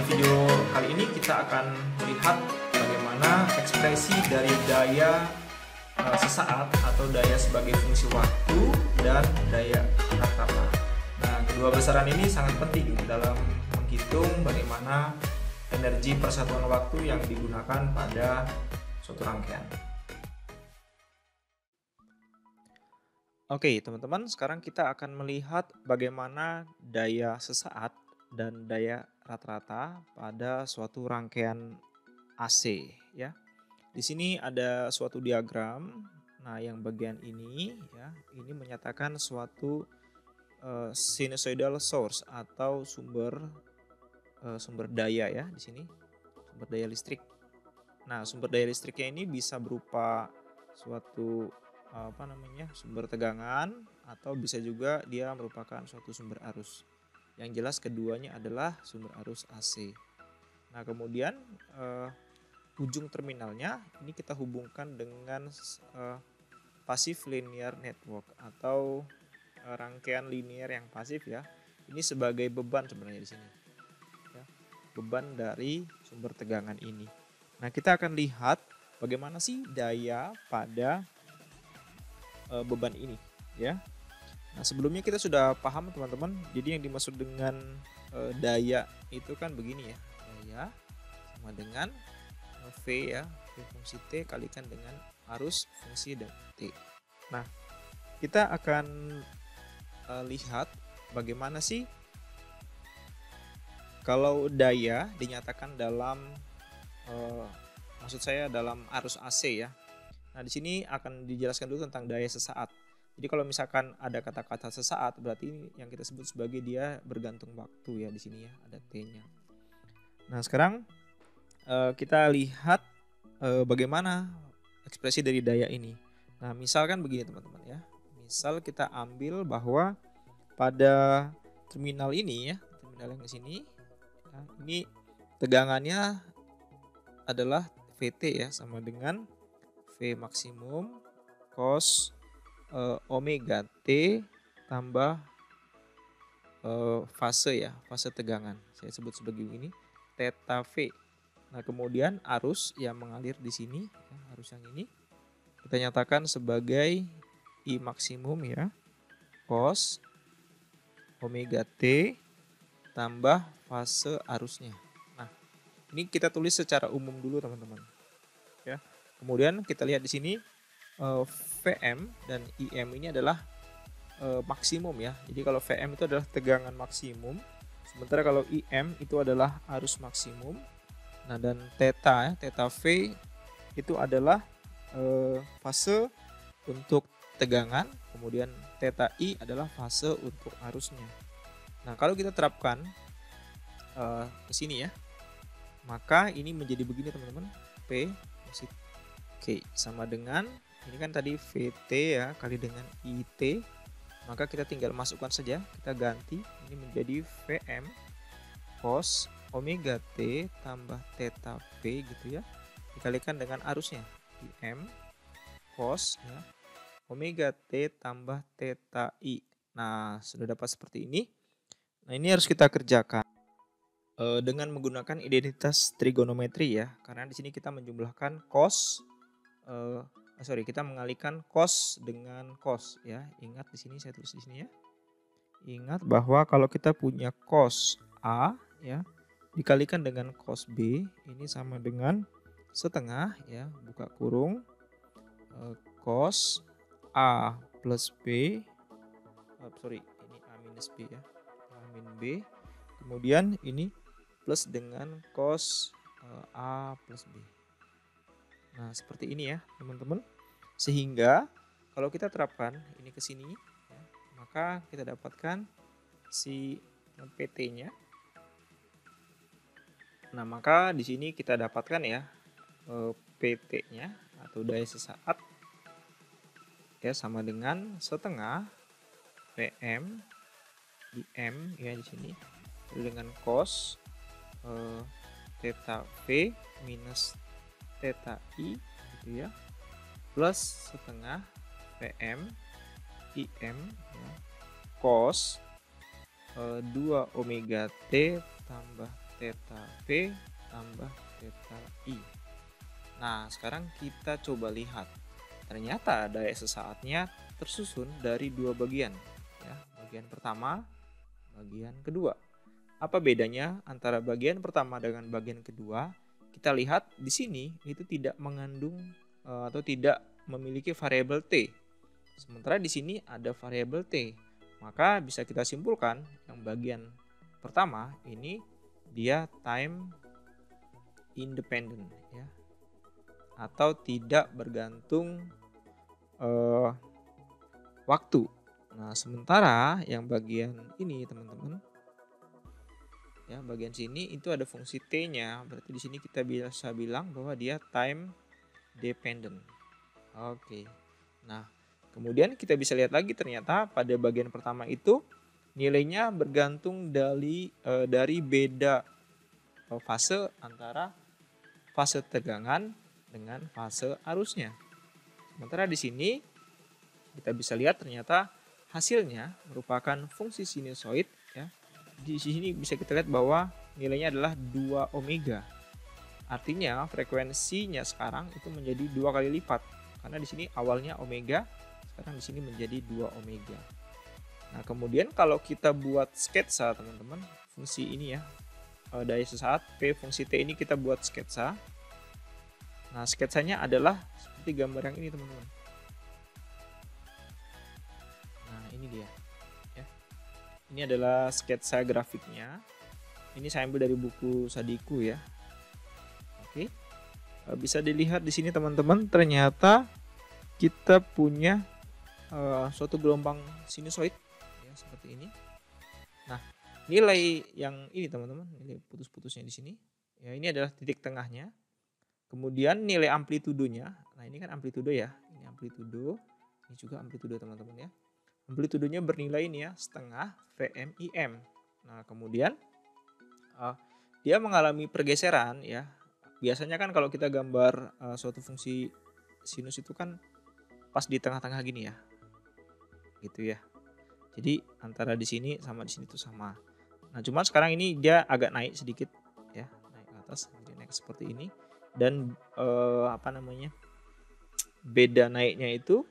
video kali ini kita akan melihat bagaimana ekspresi dari daya sesaat atau daya sebagai fungsi waktu dan daya rata-rata. Nah, kedua besaran ini sangat penting dalam menghitung bagaimana energi persatuan waktu yang digunakan pada suatu rangkaian. Oke, teman-teman, sekarang kita akan melihat bagaimana daya sesaat dan daya rata-rata pada suatu rangkaian AC ya. Di sini ada suatu diagram. Nah, yang bagian ini ya, ini menyatakan suatu sinusoidal source atau sumber daya ya di sini, sumber daya listrik. Nah, sumber daya listriknya ini bisa berupa suatu sumber tegangan atau bisa juga dia merupakan suatu sumber arus. Yang jelas keduanya adalah sumber arus AC. Nah, kemudian ujung terminalnya ini kita hubungkan dengan passive linear network atau rangkaian linear yang pasif ya. Ini sebagai beban sebenarnya di sini. Ya, beban dari sumber tegangan ini. Nah, kita akan lihat bagaimana sih daya pada beban ini ya. Nah, sebelumnya kita sudah paham teman-teman. Jadi yang dimaksud dengan daya itu kan begini ya. Daya sama dengan V ya, V fungsi T kalikan dengan arus fungsi dan T. Nah, kita akan lihat bagaimana sih kalau daya dinyatakan dalam maksud saya dalam arus AC ya. Nah, di sini akan dijelaskan dulu tentang daya sesaat. Jadi kalau misalkan ada kata-kata sesaat, berarti ini yang kita sebut sebagai dia bergantung waktu ya di sini ya, ada T-nya. Nah, sekarang kita lihat bagaimana ekspresi dari daya ini. Nah, misalkan begini teman-teman ya. Misal kita ambil bahwa pada terminal ini ya, terminal yang di sini, ya, ini tegangannya adalah VT ya, sama dengan V maksimum cos omega T tambah fase ya, fase tegangan. Saya sebut sebagai ini theta V. Nah, kemudian arus yang mengalir di sini, ya, arus yang ini kita nyatakan sebagai I maksimum ya, cos omega T tambah fase arusnya. Nah, ini kita tulis secara umum dulu teman-teman. Ya. Kemudian kita lihat di sini VM dan IM ini adalah maksimum ya. Jadi kalau VM itu adalah tegangan maksimum, sementara kalau IM itu adalah arus maksimum. Nah, dan theta ya, theta V itu adalah fase untuk tegangan, kemudian theta I adalah fase untuk arusnya. Nah, kalau kita terapkan ke sini ya, maka ini menjadi begini teman-teman. P K sama dengan ini kan tadi VT ya kali dengan IT, maka kita tinggal masukkan saja, kita ganti ini menjadi VM cos omega T tambah theta P gitu ya, dikalikan dengan arusnya IM cos ya, omega T tambah theta I. Nah, sudah dapat seperti ini. Nah, ini harus kita kerjakan dengan menggunakan identitas trigonometri ya, karena di sini kita menjumlahkan cos kita mengalihkan cos dengan cos ya. Ingat di sini saya tulis di sini ya. Ingat bahwa kalau kita punya cos A ya dikalikan dengan cos B ini sama dengan setengah ya, buka kurung cos A plus B ini A minus B ya, A min B, kemudian ini plus dengan cos A plus B. Nah, seperti ini ya teman-teman. Sehingga kalau kita terapkan ini ke sini ya, maka kita dapatkan si PT-nya. Nah, maka di sini kita dapatkan ya PT-nya atau daya sesaat ya sama dengan setengah PM IM ya di sini dengan cos theta V minus theta I gitu ya, plus setengah PM IM ya, cos 2 omega T tambah theta V tambah theta I. Nah, sekarang kita coba lihat. Ternyata daya sesaatnya tersusun dari dua bagian. Ya, bagian pertama, bagian kedua. Apa bedanya antara bagian pertama dengan bagian kedua? Kita lihat di sini itu tidak mengandung atau tidak memiliki variabel T. Sementara di sini ada variabel T. Maka bisa kita simpulkan yang bagian pertama ini dia time independent ya. Atau tidak bergantung waktu. Nah, sementara yang bagian ini teman-teman, ya bagian sini itu ada fungsi T-nya, berarti di sini kita bisa bilang bahwa dia time dependent. Oke. Nah, kemudian kita bisa lihat lagi ternyata pada bagian pertama itu nilainya bergantung dari beda fase antara fase tegangan dengan fase arusnya. Sementara di sini kita bisa lihat ternyata hasilnya merupakan fungsi sinusoid ya. Di sini bisa kita lihat bahwa nilainya adalah 2 omega. Artinya frekuensinya sekarang itu menjadi 2 kali lipat. Karena di sini awalnya omega, sekarang di sini menjadi 2 omega. Nah, kemudian kalau kita buat sketsa teman-teman, fungsi ini ya, daya sesaat P fungsi T ini kita buat sketsa. Nah, sketsanya adalah seperti gambar yang ini teman-teman. Nah, ini dia. Ya. Ini adalah sketsa grafiknya. Ini saya ambil dari buku Sadiku ya. Oke. Bisa dilihat di sini teman-teman, ternyata kita punya suatu gelombang sinusoid ya, seperti ini. Nah, nilai yang ini teman-teman, nilai putus-putusnya di sini. Ya, ini adalah titik tengahnya. Kemudian nilai amplitudonya. Nah, ini kan amplitudo ya. Ini amplitudo. Ini juga amplitudo teman-teman ya. Amplitudonya bernilai ini ya, setengah VMIM. Nah, kemudian dia mengalami pergeseran ya. Biasanya kan kalau kita gambar suatu fungsi sinus itu kan pas di tengah-tengah gini ya. Gitu ya. Jadi antara di sini sama di sini itu sama. Nah, cuma sekarang ini dia agak naik sedikit ya, naik ke atas, jadi naik seperti ini. Dan beda naiknya itu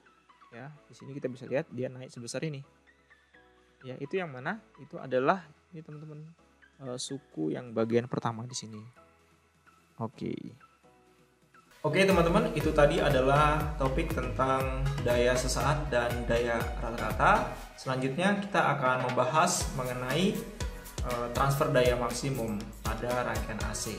ya, di sini kita bisa lihat dia naik sebesar ini. Ya, itu yang mana? Itu adalah ini teman-teman, suku yang bagian pertama di sini. Oke. Oke teman-teman, itu tadi adalah topik tentang daya sesaat dan daya rata-rata. Selanjutnya kita akan membahas mengenai transfer daya maksimum pada rangkaian AC.